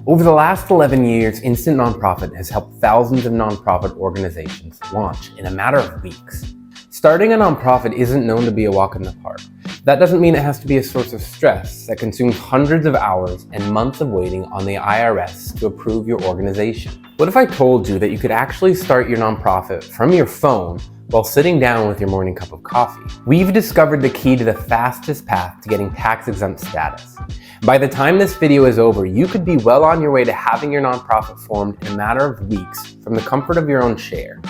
Over the last 11 years, Instant Nonprofit has helped thousands of nonprofit organizations launch in a matter of weeks. Starting a nonprofit isn't known to be a walk in the park. That doesn't mean it has to be a source of stress that consumes hundreds of hours and months of waiting on the IRS to approve your organization. What if I told you that you could actually start your nonprofit from your phone while sitting down with your morning cup of coffee? We've discovered the key to the fastest path to getting tax-exempt status. By the time this video is over, you could be well on your way to having your nonprofit formed in a matter of weeks from the comfort of your own chair.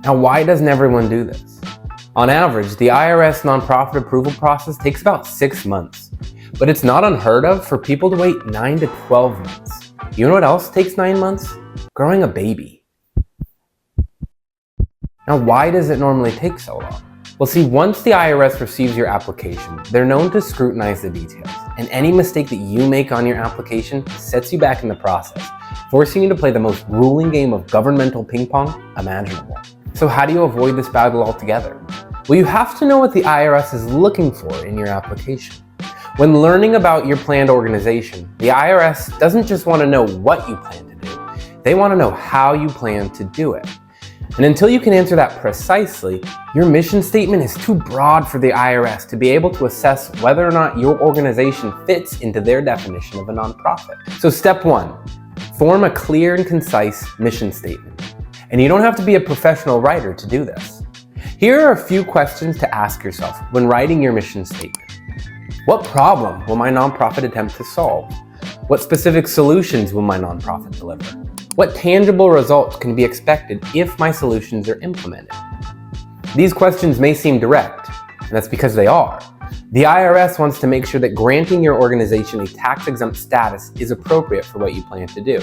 Now, why doesn't everyone do this? On average, the IRS nonprofit approval process takes about 6 months, but it's not unheard of for people to wait 9 to 12 months. You know what else takes 9 months? Growing a baby. Now, why does it normally take so long? Well, see, once the IRS receives your application, they're known to scrutinize the details, and any mistake that you make on your application sets you back in the process, forcing you to play the most grueling game of governmental ping pong imaginable. So how do you avoid this battle altogether? Well, you have to know what the IRS is looking for in your application. When learning about your planned organization, the IRS doesn't just want to know what you plan to do, they want to know how you plan to do it. And until you can answer that precisely, your mission statement is too broad for the IRS to be able to assess whether or not your organization fits into their definition of a nonprofit. So step 1, form a clear and concise mission statement. And you don't have to be a professional writer to do this. Here are a few questions to ask yourself when writing your mission statement. What problem will my nonprofit attempt to solve? What specific solutions will my nonprofit deliver? What tangible results can be expected if my solutions are implemented? These questions may seem direct, and that's because they are. The IRS wants to make sure that granting your organization a tax-exempt status is appropriate for what you plan to do.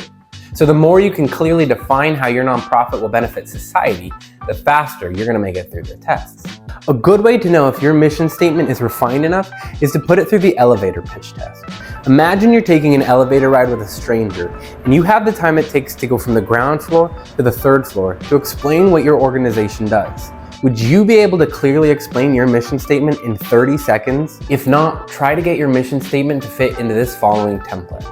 So the more you can clearly define how your nonprofit will benefit society, the faster you're going to make it through their tests. A good way to know if your mission statement is refined enough is to put it through the elevator pitch test. Imagine you're taking an elevator ride with a stranger, and you have the time it takes to go from the ground floor to the 3rd floor to explain what your organization does. Would you be able to clearly explain your mission statement in 30 seconds? If not, try to get your mission statement to fit into this following template.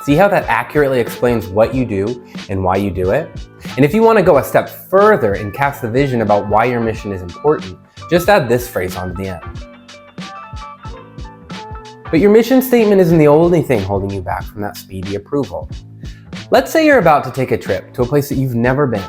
See how that accurately explains what you do and why you do it? And if you want to go a step further and cast the vision about why your mission is important, just add this phrase onto the end. But your mission statement isn't the only thing holding you back from that speedy approval. Let's say you're about to take a trip to a place that you've never been.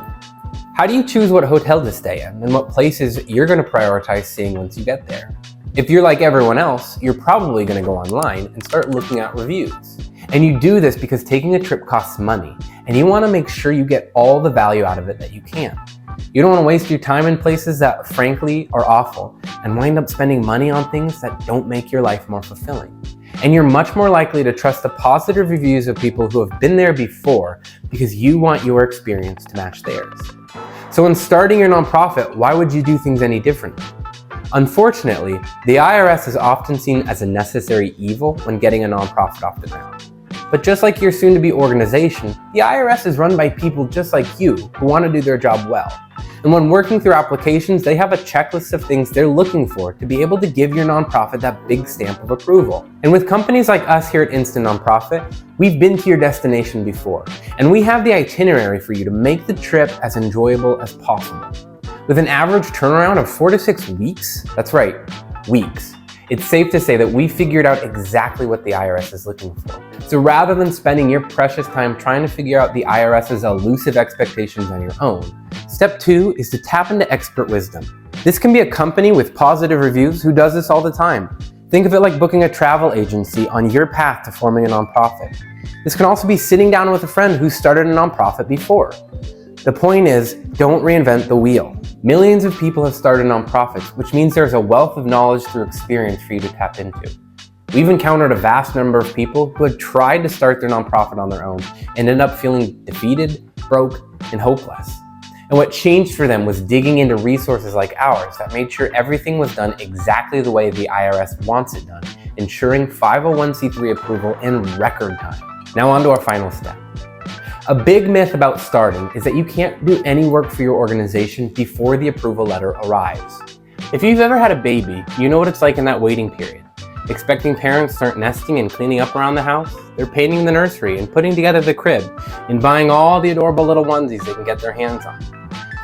How do you choose what hotel to stay in and what places you're going to prioritize seeing once you get there? If you're like everyone else, you're probably going to go online and start looking at reviews. And you do this because taking a trip costs money, and you want to make sure you get all the value out of it that you can. You don't want to waste your time in places that frankly are awful and wind up spending money on things that don't make your life more fulfilling. And you're much more likely to trust the positive reviews of people who have been there before because you want your experience to match theirs. So when starting your nonprofit, why would you do things any differently? Unfortunately, the IRS is often seen as a necessary evil when getting a nonprofit off the ground. But just like your soon-to-be organization, the IRS is run by people just like you who want to do their job well. And when working through applications, they have a checklist of things they're looking for to be able to give your nonprofit that big stamp of approval. And with companies like us here at Instant Nonprofit, we've been to your destination before, and we have the itinerary for you to make the trip as enjoyable as possible. With an average turnaround of 4 to 6 weeks, that's right, weeks, it's safe to say that we figured out exactly what the IRS is looking for. So rather than spending your precious time trying to figure out the IRS's elusive expectations on your own, step 2 is to tap into expert wisdom. This can be a company with positive reviews who does this all the time. Think of it like booking a travel agency on your path to forming a nonprofit. This can also be sitting down with a friend who started a nonprofit before. The point is, don't reinvent the wheel. Millions of people have started nonprofits, which means there's a wealth of knowledge through experience for you to tap into. We've encountered a vast number of people who had tried to start their nonprofit on their own and ended up feeling defeated, broke, and hopeless. And what changed for them was digging into resources like ours that made sure everything was done exactly the way the IRS wants it done, ensuring 501c3 approval in record time. Now on to our final step. A big myth about starting is that you can't do any work for your organization before the approval letter arrives. If you've ever had a baby, you know what it's like in that waiting period. Expecting parents start nesting and cleaning up around the house, they're painting the nursery and putting together the crib and buying all the adorable little onesies they can get their hands on.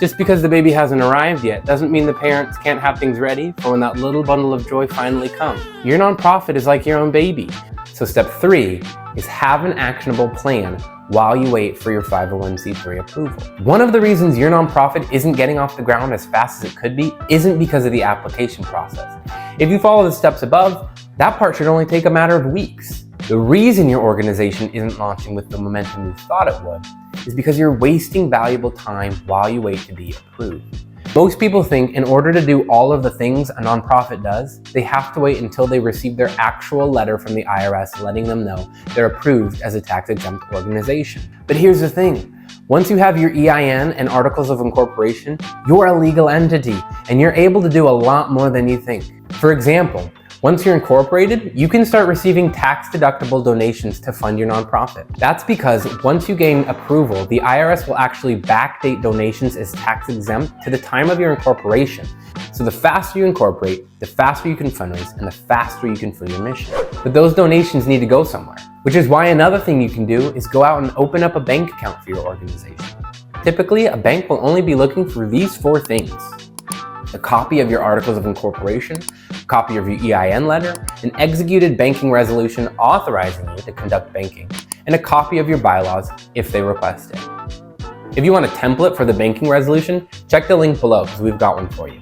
Just because the baby hasn't arrived yet doesn't mean the parents can't have things ready for when that little bundle of joy finally comes. Your nonprofit is like your own baby. So step 3 is have an actionable plan while you wait for your 501c3 approval. One of the reasons your nonprofit isn't getting off the ground as fast as it could be isn't because of the application process. If you follow the steps above, that part should only take a matter of weeks. The reason your organization isn't launching with the momentum you thought it would is because you're wasting valuable time while you wait to be approved. Most people think in order to do all of the things a nonprofit does, they have to wait until they receive their actual letter from the IRS letting them know they're approved as a tax-exempt organization. But here's the thing. Once you have your EIN and articles of incorporation, you're a legal entity and you're able to do a lot more than you think. For example, once you're incorporated, you can start receiving tax-deductible donations to fund your nonprofit. That's because once you gain approval, the IRS will actually backdate donations as tax-exempt to the time of your incorporation. So the faster you incorporate, the faster you can fundraise, and the faster you can fund your mission. But those donations need to go somewhere, which is why another thing you can do is go out and open up a bank account for your organization. Typically, a bank will only be looking for these 4 things: a copy of your articles of incorporation, a copy of your EIN letter, an executed banking resolution authorizing you to conduct banking, and a copy of your bylaws if they request it. If you want a template for the banking resolution, check the link below because we've got one for you.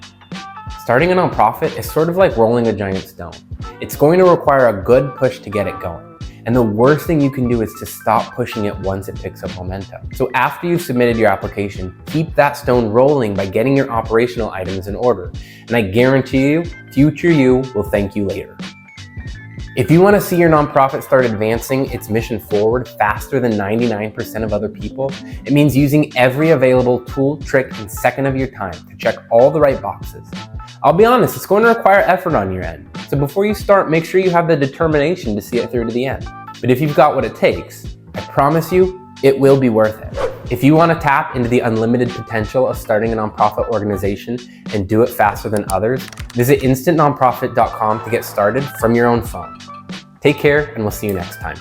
Starting a nonprofit is sort of like rolling a giant stone. It's going to require a good push to get it going. And the worst thing you can do is to stop pushing it once it picks up momentum. So after you've submitted your application, keep that stone rolling by getting your operational items in order. And I guarantee you, future you will thank you later. If you want to see your nonprofit start advancing its mission forward faster than 99% of other people, it means using every available tool, trick, and second of your time to check all the right boxes. I'll be honest, it's going to require effort on your end. So before you start, make sure you have the determination to see it through to the end. But if you've got what it takes, I promise you, it will be worth it. If you want to tap into the unlimited potential of starting a nonprofit organization and do it faster than others, visit instantnonprofit.com to get started from your own phone. Take care, and we'll see you next time.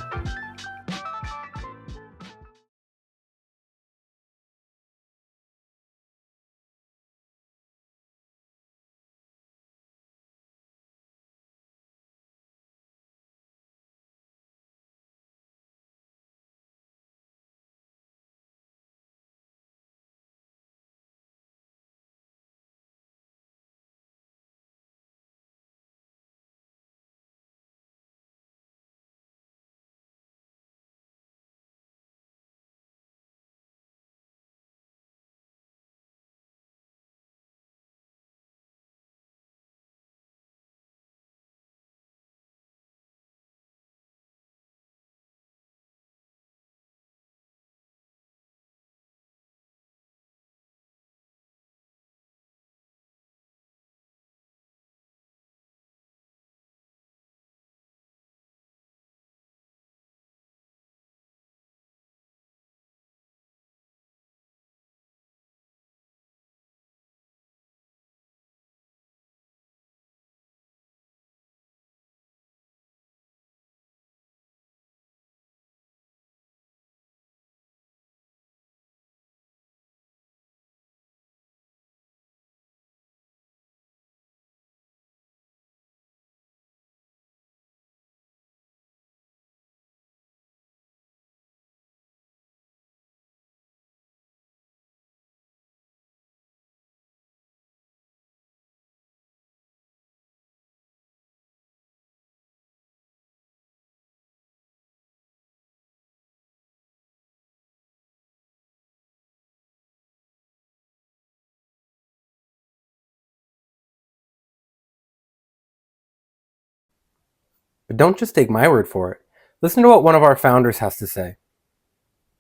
But don't just take my word for it. Listen to what one of our founders has to say.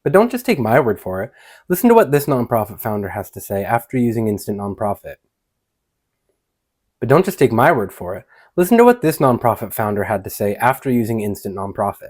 But don't just take my word for it. Listen to what this nonprofit founder has to say after using Instant Nonprofit. But don't just take my word for it. Listen to what this nonprofit founder had to say after using Instant Nonprofit.